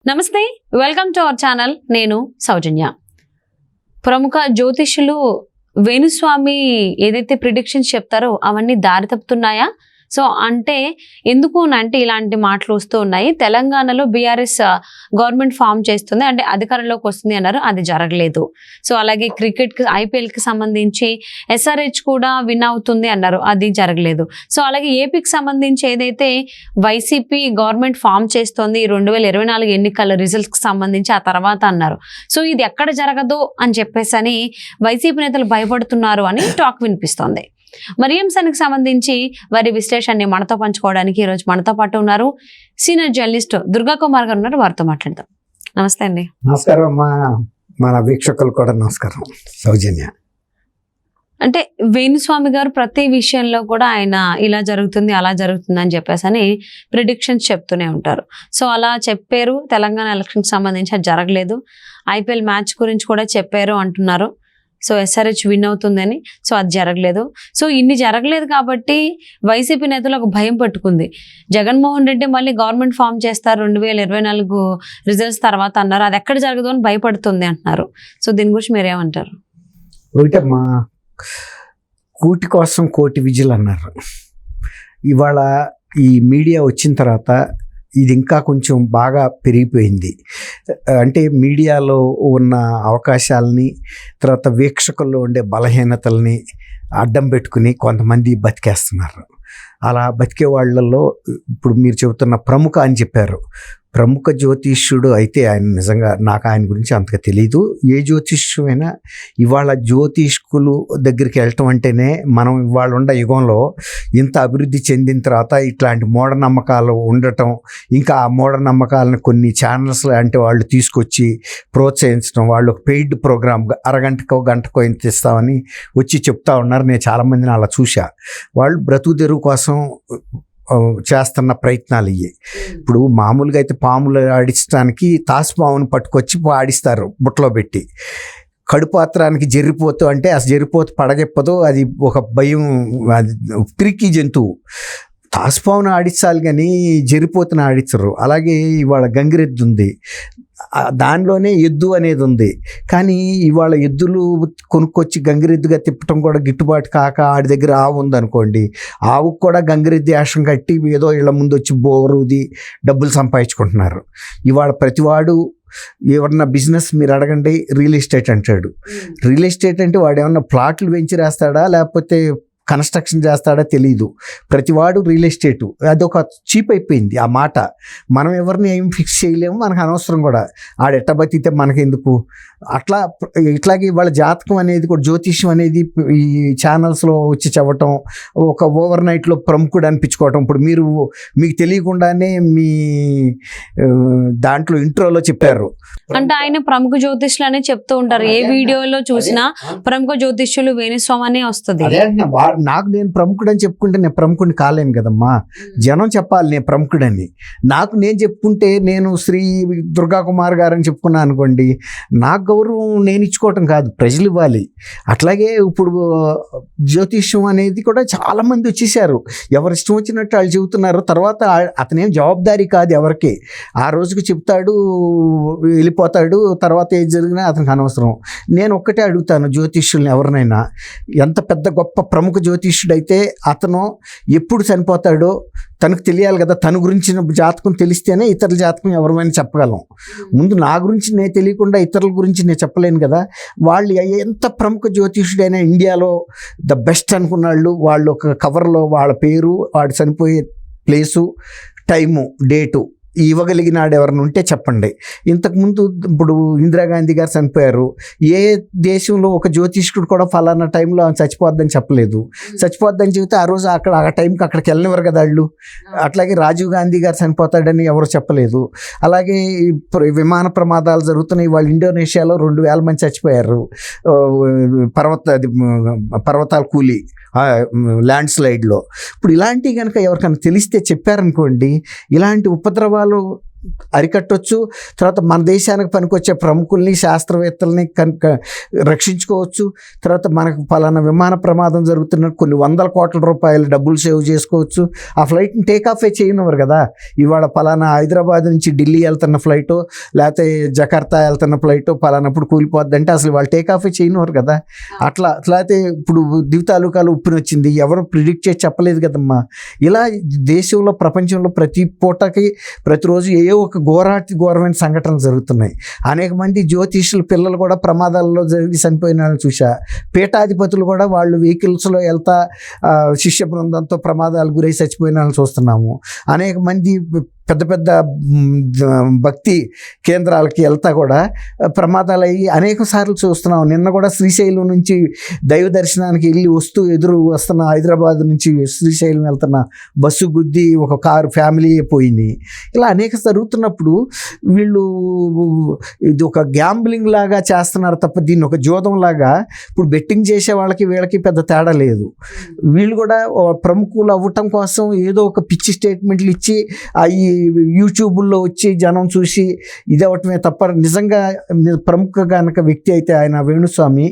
నమస్తే, welcome to our channel. నేను సౌజన్య. ప్రముఖ జ్యోతిష్యులు వేణుస్వామి ఏదైతే ప్రిడిక్షన్స్ చెప్తారో అవన్నీ దారి తప్పుతున్నాయా? సో అంటే ఎందుకు అంటే ఇలాంటి మాటలు వస్తూ ఉన్నాయి. తెలంగాణలో బీఆర్ఎస్ గవర్నమెంట్ ఫామ్ చేస్తుంది, అంటే అధికారంలోకి వస్తుంది అన్నారు, అది జరగలేదు. సో అలాగే క్రికెట్కి ఐపీఎల్కి సంబంధించి ఎస్ఆర్హెచ్ కూడా విన్ అవుతుంది అన్నారు, అది జరగలేదు. సో అలాగే ఏపీకి సంబంధించి ఏదైతే వైసీపీ గవర్నమెంట్ ఫామ్ చేస్తోంది 2024 ఎన్నికల రిజల్ట్స్కి సంబంధించి ఆ తర్వాత అన్నారు. సో ఇది ఎక్కడ జరగదు అని చెప్పేసి అని వైసీపీ నేతలు భయపడుతున్నారు అని టాక్ వినిపిస్తోంది. మరి ఈ అంశానికి సంబంధించి వారి విశ్లేషణని మనతో పంచుకోవడానికి ఈరోజు మనతో పాటు ఉన్నారు సీనియర్ జర్నలిస్ట్ దుర్గా కుమార్ గారు ఉన్నారు. వారితో మాట్లాడదాం. నమస్తే అండి. నమస్కారం అమ్మా, మన వీక్షకులు కూడా నమస్కారం. సౌజన్య అంటే వేణుస్వామి గారు ప్రతి విషయంలో కూడా ఆయన ఇలా జరుగుతుంది అలా జరుగుతుంది అని చెప్పేసి అని ప్రిడిక్షన్స్ చెప్తూనే ఉంటారు. సో అలా చెప్పారు, తెలంగాణ ఎలక్షన్కి సంబంధించి అది జరగలేదు. ఐపీఎల్ మ్యాచ్ గురించి కూడా చెప్పారు అంటున్నారు. సో ఎస్ఆర్హెచ్ విన్ అవుతుందని, సో అది జరగలేదు. సో ఇన్ని జరగలేదు కాబట్టి వైసీపీ నేతలు ఒక భయం పట్టుకుంది. జగన్మోహన్ రెడ్డి మళ్ళీ గవర్నమెంట్ ఫామ్ చేస్తారు 2024 రిజల్ట్స్ తర్వాత అన్నారు, అది ఎక్కడ జరగదు అని భయపడుతుంది అంటున్నారు. సో దీని గురించి మీరేమంటారు? ఒకటమ్మా, కూటి కోసం కోటి విజులు అన్నారు. ఇవాళ ఈ మీడియా వచ్చిన తర్వాత ఇది ఇంకా కొంచెం బాగా పెరిగిపోయింది. అంటే మీడియాలో ఉన్న అవకాశాలని, తర్వాత వీక్షకుల్లో ఉండే బలహీనతల్ని అడ్డం పెట్టుకుని కొంతమంది బతికేస్తున్నారు. అలా బతికే వాళ్ళల్లో ఇప్పుడు మీరు చెబుతున్న ప్రముఖ అని చెప్పారు, ప్రముఖ జ్యోతిష్యుడు అయితే ఆయన నిజంగా నాకు ఆయన గురించి అంతగా తెలీదు. ఏ జ్యోతిష్యమైనా ఇవాళ జ్యోతిష్కులు దగ్గరికి వెళ్ళటం అంటేనే మనం ఇవాళ ఉన్న యుగంలో ఇంత అభివృద్ధి చెందిన తర్వాత ఇట్లాంటి మూఢనమ్మకాలు ఉండటం, ఇంకా ఆ మూఢనమ్మకాలను కొన్ని ఛానల్స్ లాంటి వాళ్ళు తీసుకొచ్చి ప్రోత్సహించడం, వాళ్ళు ఒక పెయిడ్ ప్రోగ్రామ్ అరగంటకో గంటకో ఇంత ఇస్తామని వచ్చి చెప్తా ఉన్నారు. నేను చాలామందిని అలా చూసా. వాళ్ళు బ్రతుకు తెరువు కోసం చేస్తున్న ప్రయత్నాలు ఇవి. ఇప్పుడు మామూలుగా అయితే పాములు ఆడించడానికి తాసుపామును పట్టుకొచ్చి ఆడిస్తారు బుట్టలో పెట్టి. కడుపాత్రానికి జర్రిపోతూ అంటే అసలు జర్రిపోతూ పడగెప్పదు, అది ఒక భయం, అది పిరికి జంతువు. తాసుపామును ఆడించాలి కానీ జర్రిపోతును ఆడించరు. అలాగే ఇవాళ గంగిరెద్దు ఉంది, దానిలోనే ఎద్దు అనేది ఉంది. కానీ ఇవాళ ఎద్దులు కొనుక్కొచ్చి గంగిరెద్దుగా తిప్పటం కూడా గిట్టుబాటు కాక ఆడి దగ్గర ఆవు ఉందనుకోండి, ఆవుకు కూడా గంగిరెద్దు వేషం కట్టి ఏదో ఇళ్ళ ముందు వచ్చి బోరుది డబ్బులు సంపాదించుకుంటున్నారు. ఇవాళ ప్రతివాడు ఎవరన్నా బిజినెస్ మీరు అడగండి, రియల్ ఎస్టేట్ అంటాడు. రియల్ ఎస్టేట్ అంటే వాడు ఏమన్నా ప్లాట్లు పెంచి రాస్తాడా లేకపోతే కన్స్ట్రక్షన్ చేస్తాడా తెలీదు. ప్రతివాడు రియల్ ఎస్టేటు, అదొక చీప్ అయిపోయింది ఆ మాట. మనం ఎవరిని ఏం ఫిక్స్ చేయలేము, మనకు అనవసరం కూడా. ఆడెట్ట బతికితే మనకెందుకు. ఇట్లాగే ఇవాళ జాతకం అనేది కూడా, జ్యోతిష్యం అనేది ఈ ఛానల్స్లో వచ్చి చెప్పటం, ఒక ఓవర్ నైట్లో ప్రముఖుడు అనిపించుకోవటం. ఇప్పుడు మీకు తెలియకుండానే మీ దాంట్లో ఇంట్రోలో చెప్పారు, అంటే ఆయన ప్రముఖ జ్యోతిష్యులు అనే చెప్తూ ఉంటారు. ఏ వీడియోలో చూసినా ప్రముఖ జ్యోతిష్యులు వేణుస్వామి అనే వస్తుంది. నాకు నేను ప్రముఖుడు అని చెప్పుకుంటే నేను ప్రముఖుడిని కాలేను కదమ్మా. జనం చెప్పాలి నేను ప్రముఖుడని. నాకు నేను చెప్పుకుంటే నేను శ్రీ దుర్గా కుమార్ గారు అని చెప్పుకున్నాను అనుకోండి, నాకు గౌరవం నేను ఇచ్చుకోవటం కాదు, ప్రజలు ఇవ్వాలి. అట్లాగే ఇప్పుడు జ్యోతిష్యం అనేది కూడా చాలామంది వచ్చేసారు, ఎవరు ఇష్టం వచ్చినట్టు వాళ్ళు చెబుతున్నారు. తర్వాత అతనేం జవాబుదారీ కాదు ఎవరికి. ఆ రోజుకి చెప్తాడు, వెళ్ళిపోతాడు, తర్వాత ఏది జరిగినా అతనికి అనవసరం. నేను ఒక్కటే అడుగుతాను జ్యోతిష్యుల్ని, ఎవరినైనా ఎంత పెద్ద గొప్ప ప్రముఖ జ్యోతిష్యుడైతే అతను ఎప్పుడు చనిపోతాడో తనకు తెలియాలి కదా. తన గురించి జాతకం తెలిస్తేనే ఇతరుల జాతకం ఎవరైనా చెప్పగలం. ముందు నా గురించి నేను తెలియకుండా ఇతరుల గురించి నేను చెప్పలేను కదా. వాళ్ళు ఎంత ప్రముఖ జ్యోతిష్యుడైనా ఇండియాలో ద బెస్ట్ అనుకున్న వాళ్ళు ఒక కవర్లో వాళ్ళ పేరు, వాడు చనిపోయే ప్లేసు, టైము, డేటు ఇవ్వగలిగినాడు ఎవరైనా ఉంటే చెప్పండి. ఇంతకుముందు ఇప్పుడు ఇందిరాగాంధీ గారు చనిపోయారు, ఏ దేశంలో ఒక జ్యోతిష్కుడు కూడా ఫలానా టైంలో చచ్చిపోద్దని చెప్పలేదు. చచ్చిపోద్దని చెబితే ఆ రోజు అక్కడ ఆ టైంకి అక్కడికి వెళ్ళనివ్వరు కదా వాళ్ళు. అట్లాగే రాజీవ్ గాంధీ గారు చనిపోతాడని ఎవరు చెప్పలేదు. అలాగే విమాన ప్రమాదాలు జరుగుతున్నాయి. వాళ్ళు ఇండోనేషియాలో 2000 మంది చచ్చిపోయారు, పర్వతాలు కూలి ల్యాండ్ స్లైడ్లో. ఇప్పుడు ఇలాంటివి కనుక ఎవరికైనా తెలిస్తే చెప్పారనుకోండి, ఇలాంటి ఉపద్రవాలు అరికట్టవచ్చు. తర్వాత మన దేశానికి పనికొచ్చే ప్రముఖుల్ని, శాస్త్రవేత్తల్ని రక్షించుకోవచ్చు. తర్వాత మనకు పలానా విమాన ప్రమాదం జరుగుతున్న కొన్ని వందల కోట్ల రూపాయలు డబ్బులు సేవ్ చేసుకోవచ్చు. ఆ ఫ్లైట్ని టేకాఫే చేయనివ్వరు కదా. ఇవాళ పలానా హైదరాబాద్ నుంచి ఢిల్లీ వెళ్తున్న ఫ్లైటో లేకపోతే జకార్తా వెళ్తున్న ఫ్లైటో పలానప్పుడు కూలిపోద్ది అంటే అసలు వాళ్ళు టేకాఫే చేయనివ్వరు కదా. అట్లయితే ఇప్పుడు దివితాలూకాలు ఉప్పిన వచ్చింది, ఎవరు ప్రిడిక్ట్ చేసి చెప్పలేదు కదమ్మా. ఇలా దేశంలో ప్రపంచంలో ప్రతి పూటకి ప్రతిరోజు ఏ ఒక ఘోరమైన సంఘటనలు జరుగుతున్నాయి. అనేక మంది జ్యోతిష్యుల పిల్లలు కూడా ప్రమాదాల్లో జరిగి చనిపోయిన వాళ్ళు చూసా. పీఠాధిపతులు కూడా వాళ్ళు వెహికల్స్లో వెళ్తా శిష్య బృందంతో ప్రమాదాలు గురై చచ్చిపోయిన వాళ్ళు చూస్తున్నాము. అనేక మంది పెద్ద పెద్ద భక్తి కేంద్రాలకి వెళ్తా కూడా ప్రమాదాలు అయ్యి అనేక సార్లు చూస్తున్నాం. నిన్న కూడా శ్రీశైలం నుంచి దైవ దర్శనానికి వెళ్ళి ఎదురు వస్తున్న హైదరాబాద్ నుంచి శ్రీశైలం వెళ్తున్న బస్సు గుద్ది ఒక కారు ఫ్యామిలీ పోయింది. ఇలా అనేక జరుగుతున్నప్పుడు వీళ్ళు ఇది ఒక గ్యాంబ్లింగ్ లాగా చేస్తున్నారు తప్ప దీన్ని ఒక జోదం లాగా ఇప్పుడు బెట్టింగ్ చేసే వాళ్ళకి వీళ్ళకి పెద్ద తేడా లేదు. వీళ్ళు కూడా ప్రముఖులు అవ్వటం కోసం ఏదో ఒక పిచ్చి స్టేట్మెంట్లు ఇచ్చి అవి యూట్యూబ్లో వచ్చి జనం చూసి ఇది అవటమే తప్ప నిజంగా ప్రముఖ కనుక వ్యక్తి అయితే ఆయన వేణుస్వామి,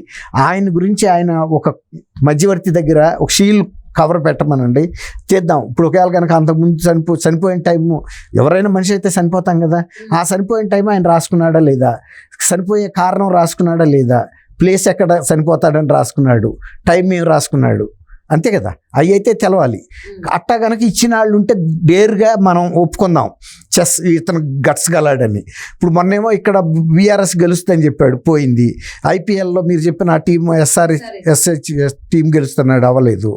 ఆయన గురించి ఆయన ఒక మధ్యవర్తి దగ్గర ఒక షీల్ కవర్ పెట్టమనండి చేద్దాం. ఇప్పుడు ఒకవేళ కనుక అంతకుముందు చనిపోయిన టైము ఎవరైనా మనిషి అయితే చనిపోతాం కదా, ఆ చనిపోయిన టైం ఆయన రాసుకున్నాడా లేదా, చనిపోయే కారణం రాసుకున్నాడా లేదా, ప్లేస్ ఎక్కడ చనిపోతాడని రాసుకున్నాడు, టైం ఏం రాసుకున్నాడు, అంతే కదా. అవి అయితే తెలవాలి. అట్టా కనుక ఇచ్చిన వాళ్ళు ఉంటే డేర్గా మనం ఒప్పుకుందాం ఇతను గట్స్ గలాడని. ఇప్పుడు మొన్నేమో ఇక్కడ బీఆర్ఎస్ గెలుస్తుందని చెప్పాడు, పోయింది. ఐపీఎల్లో మీరు చెప్పిన ఆ టీం ఎస్హెచ్ టీం గెలుస్తున్నాడు, అవ్వలేదు.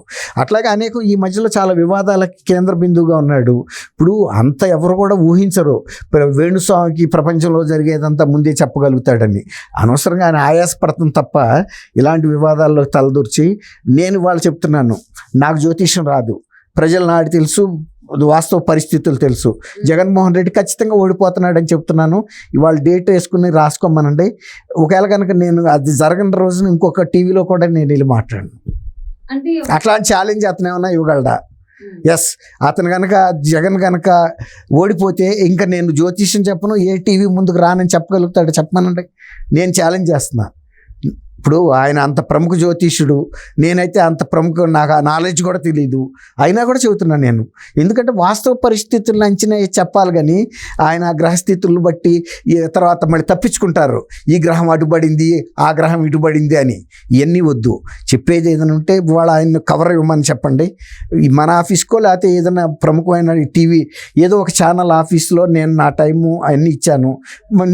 అట్లాగే అనేక ఈ మధ్యలో చాలా వివాదాలకి కేంద్ర బిందువుగా ఉన్నాడు. ఇప్పుడు అంత ఎవరు కూడా ఊహించరు వేణుస్వామికి ప్రపంచంలో జరిగేదంతా ముందే చెప్పగలుగుతాడని. అనవసరంగా ఆయన ఆయాసపడతాం తప్ప ఇలాంటి వివాదాల్లో తలదూర్చి నేను వాళ్ళు చెప్తున్నాను, నాకు జ్యోతిష్యం రాదు, ప్రజల నాడి తెలుసు, వాస్తవ పరిస్థితులు తెలుసు. జగన్మోహన్ రెడ్డి ఖచ్చితంగా ఓడిపోతున్నాడని చెప్తున్నాను. ఇవాళ డేట్ వేసుకుని రాసుకోమనండి. ఒకవేళ కనుక నేను అది జరగని రోజున ఇంకొక టీవీలో కూడా నేను వెళ్ళి మాట్లాడను. అట్లాంటి ఛాలెంజ్ అతను ఏమన్నా ఇవ్వగలడా? ఎస్, అతను కనుక జగన్ కనుక ఓడిపోతే ఇంకా నేను జ్యోతిష్యం చెప్పను, ఏ టీవీ ముందుకు రానని చెప్పగలుగుతాడు? చెప్పమనండి, నేను ఛాలెంజ్ చేస్తున్నా. ఇప్పుడు ఆయన అంత ప్రముఖ జ్యోతిష్యుడు, నేనైతే అంత ప్రముఖ, నాకు ఆ నాలెడ్జ్ కూడా తెలియదు, అయినా కూడా చెబుతున్నాను నేను. ఎందుకంటే వాస్తవ పరిస్థితులను అంచనా చెప్పాలి కానీ ఆయన గ్రహస్థితులను బట్టి తర్వాత మళ్ళీ తప్పించుకుంటారు, ఈ గ్రహం అటుబడింది, ఆ గ్రహం ఇటుబడింది అని. ఇవన్నీ వద్దు. చెప్పేది ఏదైనా ఉంటే ఇవాళ ఆయన కవర్ ఇవ్వమని చెప్పండి. మన ఆఫీస్కో లేకపోతే ఏదైనా ప్రముఖమైన టీవీ ఏదో ఒక ఛానల్ ఆఫీస్లో నేను నా టైము అవన్నీ ఇచ్చాను,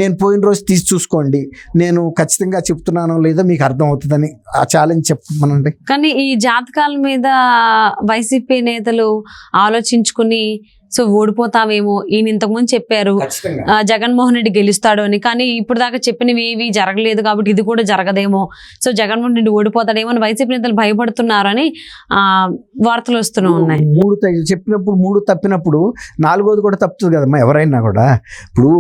నేను పోయిన రోజు తీసి చూసుకోండి, నేను ఖచ్చితంగా చెప్తున్నానో లేదో మీకు అర్థం అవుతుందని ఆ ఛాలెంజ్ చెప్పమనండి. కానీ ఈ జాతకాల మీద వైసీపీ నేతలు ఆలోచించుకుని సో ఓడిపోతామేమో, ఈయన ఇంతకుముందు చెప్పారు జగన్మోహన్ రెడ్డి గెలుస్తాడు అని, కానీ ఇప్పుడు దాకా చెప్పినవి ఏవి జరగలేదు కాబట్టి ఇది కూడా జరగదేమో, సో జగన్మోహన్ రెడ్డి ఓడిపోతాడేమో అని వైసీపీ నేతలు భయపడుతున్నారని వార్తలు వస్తూనే ఉన్నాయి. చెప్పినప్పుడు 3 తప్పినప్పుడు 4వది కూడా తప్పుతుంది కదమ్మా ఎవరైనా కూడా. ఇప్పుడు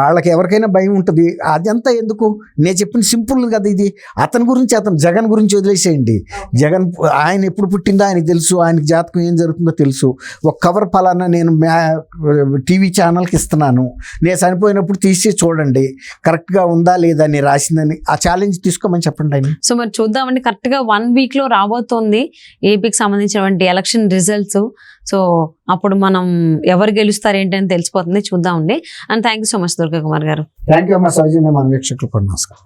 వాళ్ళకి ఎవరికైనా భయం ఉంటుంది. అదంతా ఎందుకు? నేను చెప్పిన సింపుల్ కదా ఇది. అతని గురించి, జగన్ గురించి వదిలేసేయండి. జగన్ ఆయన ఎప్పుడు పుట్టిందో ఆయనకు తెలుసు, ఆయనకి జాతకం ఏం జరుగుతుందో తెలుసు. ఒక కవర్ పలానా నేను టీవీ ఛానల్కి ఇస్తున్నాను, నేను చనిపోయినప్పుడు తీసి చూడండి కరెక్ట్గా ఉందా లేదా నేను రాసిందని, ఆ ఛాలెంజ్ తీసుకోమని చెప్పండి ఆయన. సో మరి చూద్దామండి, కరెక్ట్గా 1 వీక్లో రాబోతోంది ఏపీకి సంబంధించినటువంటి ఎలక్షన్ రిజల్ట్స్. సో అప్పుడు మనం ఎవరు గెలుస్తారు ఏంటి అని తెలిసిపోతుంది, చూద్దామండి. And thank you so much Durga Kumar గారు. థ్యాంక్ యూ అమ్మా. సౌజన్య మన వీక్షకులకు నమస్కారం.